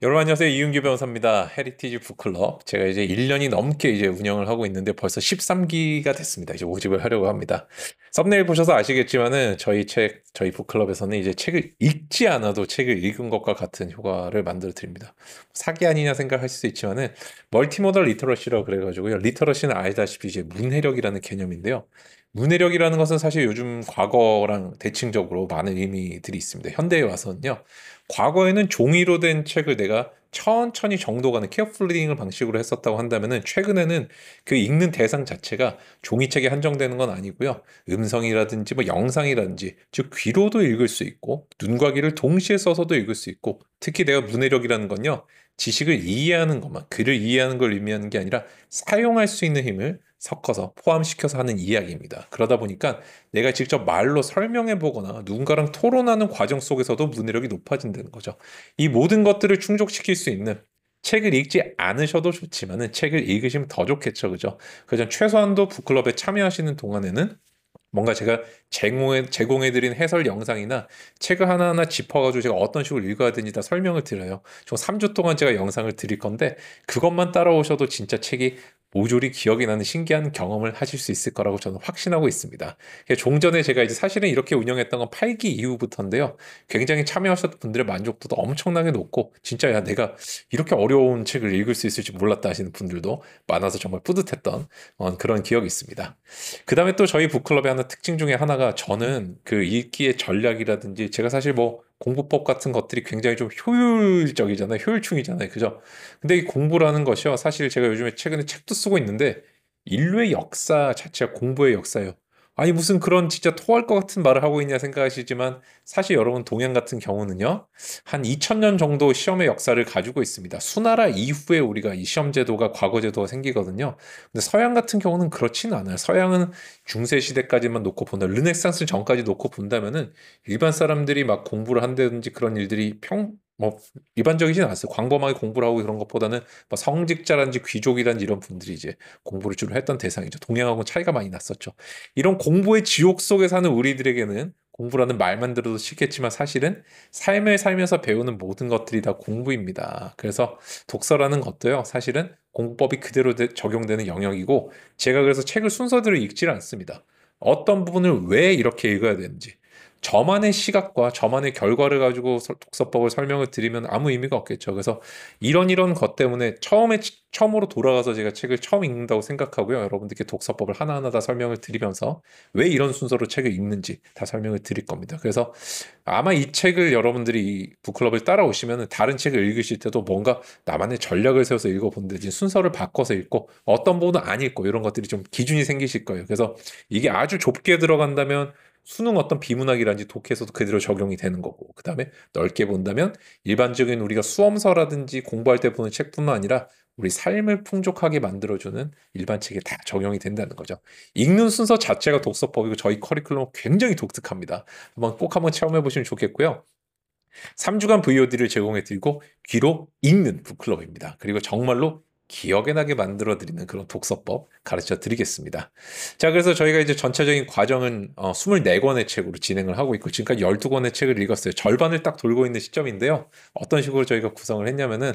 여러분 안녕하세요. 이윤규 변호사입니다. 헤리티지 북클럽. 제가 이제 1년이 넘게 이제 운영을 하고 있는데 벌써 13기가 됐습니다. 이제 모집을 하려고 합니다. 썸네일 보셔서 아시겠지만은 저희 북클럽에서는 이제 책을 읽지 않아도 책을 읽은 것과 같은 효과를 만들어 드립니다. 사기 아니냐 생각할 수도 있지만은 멀티모달 리터러시라고 그래가지고요. 리터러시는 알다시피 이제 문해력이라는 개념인데요. 문해력이라는 것은 사실 요즘 과거랑 대칭적으로 많은 의미들이 있습니다. 현대에 와서는요. 과거에는 종이로 된 책을 내가 천천히 정도 가는 케어풀 리딩을 방식으로 했었다고 한다면은 최근에는 그 읽는 대상 자체가 종이책에 한정되는 건 아니고요. 음성이라든지 뭐 영상이라든지 즉 귀로도 읽을 수 있고 눈과 귀를 동시에 써서도 읽을 수 있고 특히 내가 문해력이라는 건요. 지식을 이해하는 것만 글을 이해하는 걸 의미하는 게 아니라 사용할 수 있는 힘을 섞어서 포함시켜서 하는 이야기입니다. 그러다 보니까 내가 직접 말로 설명해 보거나 누군가랑 토론하는 과정 속에서도 문해력이 높아진다는 거죠. 이 모든 것들을 충족시킬 수 있는 책을 읽지 않으셔도 좋지만은 책을 읽으시면 더 좋겠죠. 그죠? 그래서 최소한도 북클럽에 참여하시는 동안에는 뭔가 제가 제공해드린 해설 영상이나 책을 하나하나 짚어가지고 제가 어떤 식으로 읽어야 되는지 다 설명을 드려요. 총 3주 동안 제가 영상을 드릴 건데 그것만 따라오셔도 진짜 책이 모조리 기억이 나는 신기한 경험을 하실 수 있을 거라고 저는 확신하고 있습니다. 종전에 제가 이제 사실은 이렇게 운영했던 건 8기 이후부터인데요. 굉장히 참여하셨던 분들의 만족도도 엄청나게 높고 진짜 야 내가 이렇게 어려운 책을 읽을 수 있을지 몰랐다 하시는 분들도 많아서 정말 뿌듯했던 그런 기억이 있습니다. 그 다음에 또 저희 북클럽의 하나 특징 중에 하나가 저는 그 읽기의 전략이라든지 제가 사실 뭐 공부법 같은 것들이 굉장히 좀 효율적이잖아요. 효율충이잖아요. 그죠? 근데 이 공부라는 것이요. 사실 제가 요즘에 최근에 책도 쓰고 있는데 인류의 역사 자체가 공부의 역사예요. 아니 무슨 그런 진짜 토할 것 같은 말을 하고 있냐 생각하시지만 사실 여러분 동양 같은 경우는요. 한 2000년 정도 시험의 역사를 가지고 있습니다. 수나라 이후에 우리가 이 시험 제도가 과거 제도가 생기거든요. 근데 서양 같은 경우는 그렇지는 않아요. 서양은 중세 시대까지만 놓고 본다. 르네상스 전까지 놓고 본다면은 일반 사람들이 막 공부를 한다든지 그런 일들이 뭐 일반적이진 않았어요. 광범하게 공부를 하고 그런 것보다는 뭐 성직자라든지 귀족이라든지 이런 분들이 이제 공부를 주로 했던 대상이죠. 동양하고는 차이가 많이 났었죠. 이런 공부의 지옥 속에 사는 우리들에게는 공부라는 말만 들어도 싫겠지만 사실은 삶을 살면서 배우는 모든 것들이 다 공부입니다. 그래서 독서라는 것도요, 사실은 공부법이 그대로 적용되는 영역이고, 제가 그래서 책을 순서대로 읽지를 않습니다. 어떤 부분을 왜 이렇게 읽어야 되는지, 저만의 시각과 저만의 결과를 가지고 독서법을 설명을 드리면 아무 의미가 없겠죠. 그래서 이런 것 때문에 처음으로 돌아가서 제가 책을 처음 읽는다고 생각하고요. 여러분들께 독서법을 하나하나 다 설명을 드리면서 왜 이런 순서로 책을 읽는지 다 설명을 드릴 겁니다. 그래서 아마 이 책을 여러분들이 이 북클럽을 따라오시면 다른 책을 읽으실 때도 뭔가 나만의 전략을 세워서 읽어본다든지 순서를 바꿔서 읽고 어떤 부분은 안 읽고 이런 것들이 좀 기준이 생기실 거예요. 그래서 이게 아주 좁게 들어간다면 수능 어떤 비문학이라든지 독해에서도 그대로 적용이 되는 거고 그다음에 넓게 본다면 일반적인 우리가 수험서라든지 공부할 때 보는 책뿐만 아니라 우리 삶을 풍족하게 만들어주는 일반 책에 다 적용이 된다는 거죠. 읽는 순서 자체가 독서법이고 저희 커리큘럼은 굉장히 독특합니다. 한번 체험해 보시면 좋겠고요. 3주간 VOD를 제공해 드리고 귀로 읽는 북클럽입니다. 그리고 정말로 기억에 나게 만들어 드리는 그런 독서법 가르쳐 드리겠습니다. 자, 그래서 저희가 이제 전체적인 과정은 24권의 책으로 진행을 하고 있고 지금까지 12권의 책을 읽었어요. 절반을 딱 돌고 있는 시점인데요. 어떤 식으로 저희가 구성을 했냐면은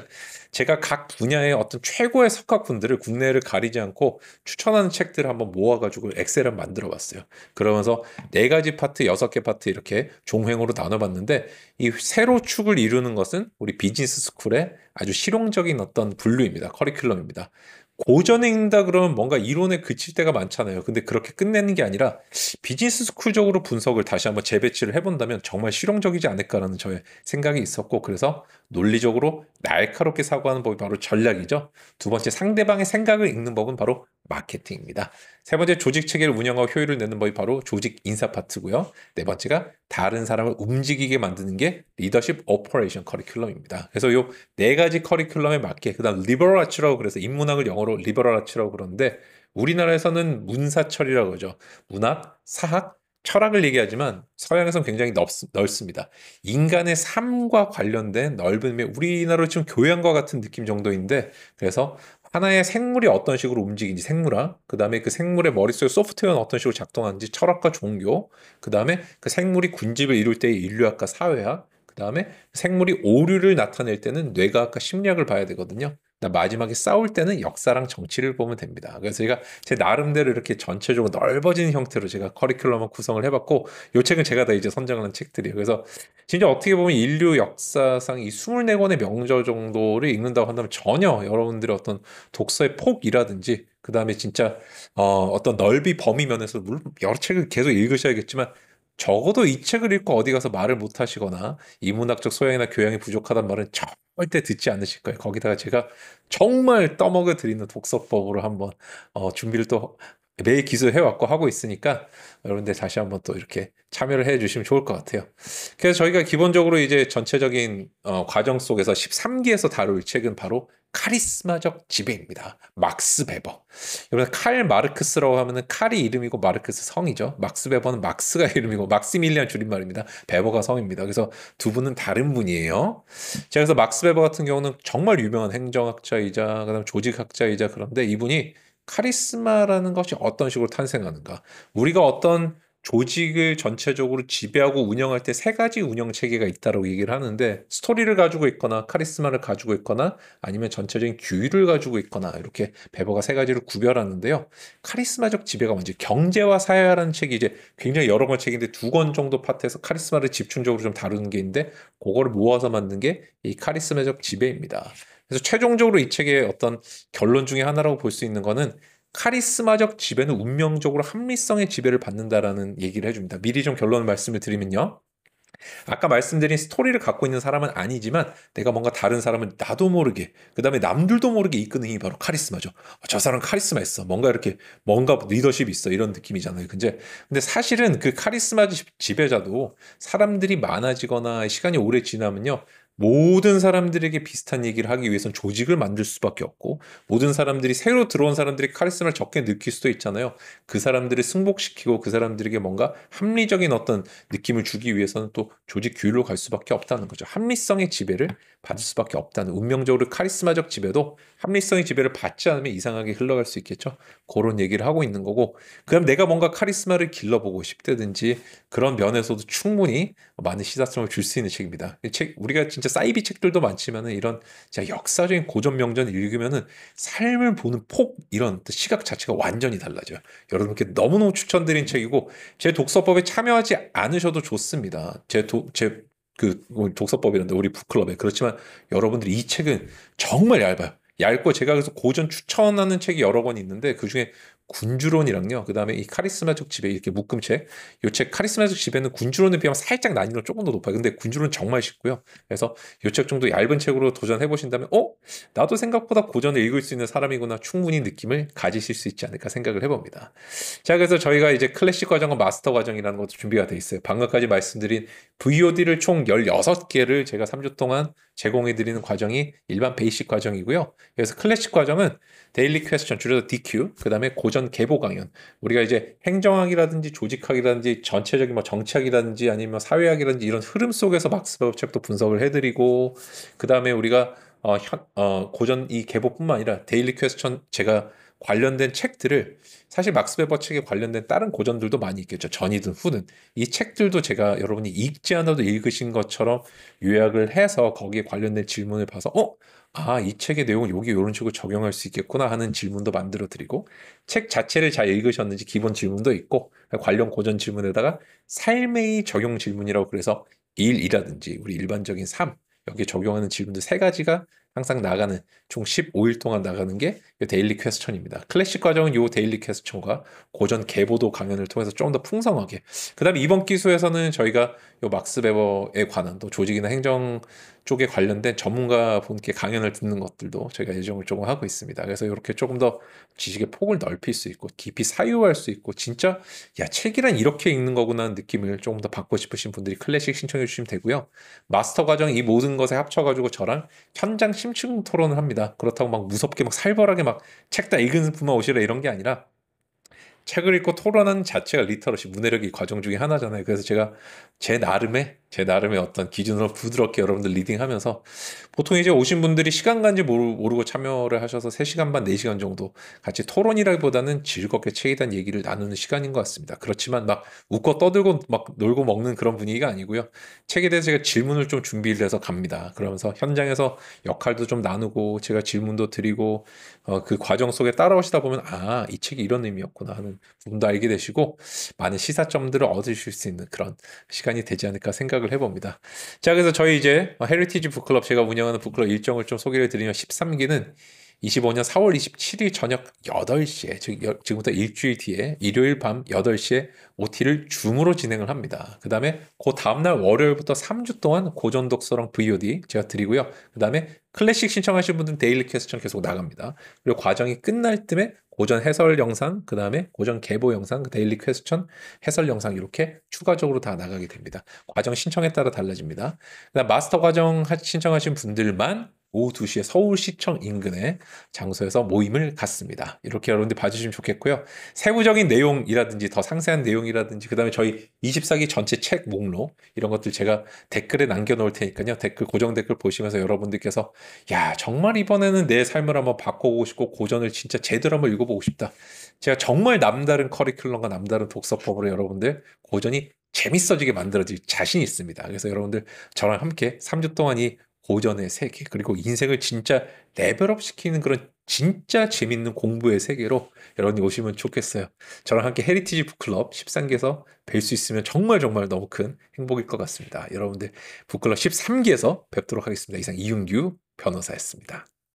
제가 각 분야의 어떤 최고의 석학분들을 국내를 가리지 않고 추천하는 책들을 한번 모아가지고 엑셀을 만들어 봤어요. 그러면서 4가지 파트, 6개 파트 이렇게 종횡으로 나눠봤는데 이 세로 축을 이루는 것은 우리 비즈니스 스쿨의 아주 실용적인 어떤 분류입니다. 커리큘럼입니다. 고전에 읽는다 그러면 뭔가 이론에 그칠 때가 많잖아요. 근데 그렇게 끝내는 게 아니라 비즈니스 스쿨적으로 분석을 다시 한번 재배치를 해본다면 정말 실용적이지 않을까라는 저의 생각이 있었고 그래서 논리적으로 날카롭게 사고하는 법이 바로 전략이죠. 두 번째 상대방의 생각을 읽는 법은 바로 마케팅입니다. 세 번째 조직 체계를 운영하고 효율을 내는 법이 바로 조직 인사 파트고요. 네 번째가 다른 사람을 움직이게 만드는 게 리더십 오퍼레이션 커리큘럼입니다. 그래서 요 4가지 커리큘럼에 맞게 그다음 리버럴 아츠라고 그래서 인문학을 영어로 리버럴 아츠라고 그러는데 우리나라에서는 문사철이라고 그러죠. 문학, 사학, 철학을 얘기하지만 서양에서는 굉장히 넓습니다. 인간의 삶과 관련된 넓은 우리나라로 지금 교양과 같은 느낌 정도인데 그래서 하나의 생물이 어떤 식으로 움직이는지 생물학, 그 다음에 그 생물의 머릿속 소프트웨어는 어떤 식으로 작동하는지 철학과 종교, 그 다음에 그 생물이 군집을 이룰 때의 인류학과 사회학, 그다음에 생물이 오류를 나타낼 때는 뇌과학과 심리학을 봐야 되거든요. 마지막에 싸울 때는 역사랑 정치를 보면 됩니다. 그래서 제가 제 나름대로 이렇게 전체적으로 넓어진 형태로 제가 커리큘럼을 구성을 해봤고, 이 책은 제가 다 이제 선정한 책들이에요. 그래서 진짜 어떻게 보면 인류 역사상 이 24권의 명저 정도를 읽는다고 한다면 전혀 여러분들의 어떤 독서의 폭이라든지, 그 다음에 진짜 어떤 넓이 범위 면에서 물론 여러 책을 계속 읽으셔야겠지만, 적어도 이 책을 읽고 어디 가서 말을 못 하시거나 이문학적 소양이나 교양이 부족하단 말은 절대 듣지 않으실 거예요. 거기다가 제가 정말 떠먹여 드리는 독서법으로 한번 준비를 또 매일 기술해왔고 하고 있으니까, 여러분들 다시 한번 또 이렇게 참여를 해 주시면 좋을 것 같아요. 그래서 저희가 기본적으로 이제 전체적인 과정 속에서 13기에서 다룰 책은 바로 카리스마적 지배입니다. 막스 베버. 여러분, 칼 마르크스라고 하면은 칼이 이름이고 마르크스 성이죠. 막스 베버는 막스가 이름이고 막시밀리안 줄임말입니다. 베버가 성입니다. 그래서 두 분은 다른 분이에요. 자, 그래서 막스 베버 같은 경우는 정말 유명한 행정학자이자 그다음 조직학자이자, 그런데 이분이 카리스마라는 것이 어떤 식으로 탄생하는가? 우리가 어떤 조직을 전체적으로 지배하고 운영할 때 세 가지 운영 체계가 있다고 얘기를 하는데, 스토리를 가지고 있거나 카리스마를 가지고 있거나 아니면 전체적인 규율을 가지고 있거나, 이렇게 베버가 세 가지를 구별하는데요. 카리스마적 지배가 먼저 경제와 사회라는 책이 이제 굉장히 여러 권 책인데 2권 정도 파트에서 카리스마를 집중적으로 좀 다루는 게 있는데, 그거를 모아서 만든 게 이 카리스마적 지배입니다. 그래서 최종적으로 이 책의 어떤 결론 중에 하나라고 볼 수 있는 거는, 카리스마적 지배는 운명적으로 합리성의 지배를 받는다라는 얘기를 해줍니다. 미리 좀 결론을 말씀을 드리면요. 아까 말씀드린 스토리를 갖고 있는 사람은 아니지만 내가 뭔가 다른 사람을 나도 모르게, 그 다음에 남들도 모르게 이끄는 힘이 바로 카리스마죠. 저 사람 카리스마 있어. 뭔가 리더십이 있어. 이런 느낌이잖아요. 근데 사실은 그 카리스마 지배자도 사람들이 많아지거나 시간이 오래 지나면요, 모든 사람들에게 비슷한 얘기를 하기 위해서는 조직을 만들 수밖에 없고, 모든 사람들이 새로 들어온 사람들이 카리스마를 적게 느낄 수도 있잖아요. 그 사람들을 승복시키고 그 사람들에게 뭔가 합리적인 어떤 느낌을 주기 위해서는 또 조직 규율로 갈 수밖에 없다는 거죠. 합리성의 지배를 받을 수밖에 없다는, 운명적으로 카리스마적 지배도 합리성의 지배를 받지 않으면 이상하게 흘러갈 수 있겠죠. 그런 얘기를 하고 있는 거고, 그럼 내가 뭔가 카리스마를 길러보고 싶다든지 그런 면에서도 충분히 많은 시사성을 줄 수 있는 책입니다. 우리가 진짜 사이비 책들도 많지만은 이런 진짜 역사적인 고전 명전을 읽으면은 삶을 보는 폭, 이런 시각 자체가 완전히 달라져요. 여러분께 너무너무 추천드린 책이고, 제 독서법에 참여하지 않으셔도 좋습니다. 독서법이란데 우리 북클럽에. 그렇지만 여러분들이 이 책은 정말 얇아요. 얇고, 제가 그래서 고전 추천하는 책이 여러 권 있는데 그중에 군주론이랑요, 그 다음에 이 카리스마적 지배, 이렇게 묶음책, 이 책 카리스마적 지배는 군주론에 비하면 살짝 난이도가 조금 더 높아요. 근데 군주론 정말 쉽고요. 그래서 이 책 정도 얇은 책으로 도전해 보신다면, 나도 생각보다 고전을 읽을 수 있는 사람이구나, 충분히 느낌을 가지실 수 있지 않을까 생각을 해봅니다. 자, 그래서 저희가 이제 클래식 과정과 마스터 과정이라는 것도 준비가 돼 있어요. 방금까지 말씀드린 VOD를 총 16개를 제가 3주 동안 제공해 드리는 과정이 일반 베이식 과정이고요. 그래서 클래식 과정은 데일리 퀘스천, 줄여서 DQ, 그 다음에 고전 계보 강연, 우리가 이제 행정학이라든지 조직학이라든지 전체적인 뭐 정치학이라든지 아니면 사회학이라든지 이런 흐름 속에서 막스 베버 책도 분석을 해드리고, 그 다음에 우리가 고전 이 계보뿐만 아니라 데일리 퀘스천, 제가 관련된 책들을, 사실 막스 베버 책에 관련된 다른 고전들도 많이 있겠죠. 전이든 후든. 이 책들도 제가 여러분이 읽지 않아도 읽으신 것처럼 요약을 해서 거기에 관련된 질문을 봐서 이 책의 내용을 여기 이런 식으로 적용할 수 있겠구나 하는 질문도 만들어 드리고, 책 자체를 잘 읽으셨는지 기본 질문도 있고, 관련 고전 질문에다가 삶의 적용 질문이라고, 그래서 일이라든지 우리 일반적인 삶, 여기에 적용하는 질문들 세 가지가 항상 나가는, 총 15일 동안 나가는 게 데일리 퀘스천입니다. 클래식 과정은 요 데일리 퀘스천과 고전 계보도 강연을 통해서 좀 더 풍성하게, 그 다음에 이번 기수에서는 저희가 요 막스 베버에 관한 또 조직이나 행정 쪽에 관련된 전문가 분께 강연을 듣는 것들도 저희가 예정을 조금 하고 있습니다. 그래서 이렇게 조금 더 지식의 폭을 넓힐 수 있고 깊이 사유할 수 있고, 진짜 책이란 이렇게 읽는 거구나 하는 느낌을 조금 더 받고 싶으신 분들이 클래식 신청해 주시면 되고요. 마스터 과정 이 모든 것에 합쳐가지고 저랑 현장 심층 토론을 합니다. 그렇다고 막 무섭게 막 살벌하게 막 책 다 읽은 분만 오시라 이런 게 아니라, 책을 읽고 토론하는 자체가 리터러시 문해력이 과정 중에 하나잖아요. 그래서 제가 제 나름의 제 나름의 어떤 기준으로 부드럽게 여러분들 리딩하면서 보통 이제 오신 분들이 시간 간지 모르고 참여를 하셔서 3시간 반, 4시간 정도 같이 토론이라기보다는 즐겁게 책에 대한 얘기를 나누는 시간인 것 같습니다. 그렇지만 막 웃고 떠들고 막 놀고 먹는 그런 분위기가 아니고요. 책에 대해서 제가 질문을 좀 준비를 해서 갑니다. 그러면서 현장에서 역할도 좀 나누고 제가 질문도 드리고 그 과정 속에 따라오시다 보면 아, 이 책이 이런 의미였구나 하는 부분도 알게 되시고 많은 시사점들을 얻으실 수 있는 그런 시간이 되지 않을까 생각을 해봅니다. 자, 그래서 저희 이제 헤리티지 북클럽 제가 운영하는 북클럽 일정을 좀 소개를 드리면 13기는 25년 4월 27일 저녁 8시에 지금부터 일주일 뒤에 일요일 밤 8시에 OT를 줌으로 진행을 합니다. 그 다음에 그 다음날 월요일부터 3주 동안 고전 독서랑 VOD 제가 드리고요. 그 다음에 클래식 신청하신 분들은 데일리 퀘스천 계속 나갑니다. 그리고 과정이 끝날 쯤에 고전 해설 영상, 그 다음에 고전 계보 영상, 데일리 퀘스천, 해설 영상 이렇게 추가적으로 다 나가게 됩니다. 과정 신청에 따라 달라집니다. 그다음 마스터 과정 신청하신 분들만 오후 2시에 서울시청 인근의 장소에서 모임을 갖습니다. 이렇게 여러분들 봐주시면 좋겠고요. 세부적인 내용이라든지 더 상세한 내용이라든지 그 다음에 저희 24기 전체 책 목록 이런 것들 제가 댓글에 남겨놓을 테니까요. 고정 댓글 보시면서 여러분들께서 야 정말 이번에는 내 삶을 한번 바꿔보고 싶고 고전을 진짜 제대로 한번 읽어보고 싶다. 제가 정말 남다른 커리큘럼과 남다른 독서법으로 여러분들 고전이 재밌어지게 만들어질 자신이 있습니다. 그래서 여러분들 저랑 함께 3주 동안 이 고전의 세계 그리고 인생을 진짜 레벨업 시키는 그런 진짜 재밌는 공부의 세계로 여러분이 오시면 좋겠어요. 저랑 함께 헤리티지 북클럽 13기에서 뵐 수 있으면 정말 정말 너무 큰 행복일 것 같습니다. 여러분들 북클럽 13기에서 뵙도록 하겠습니다. 이상 이윤규 변호사였습니다.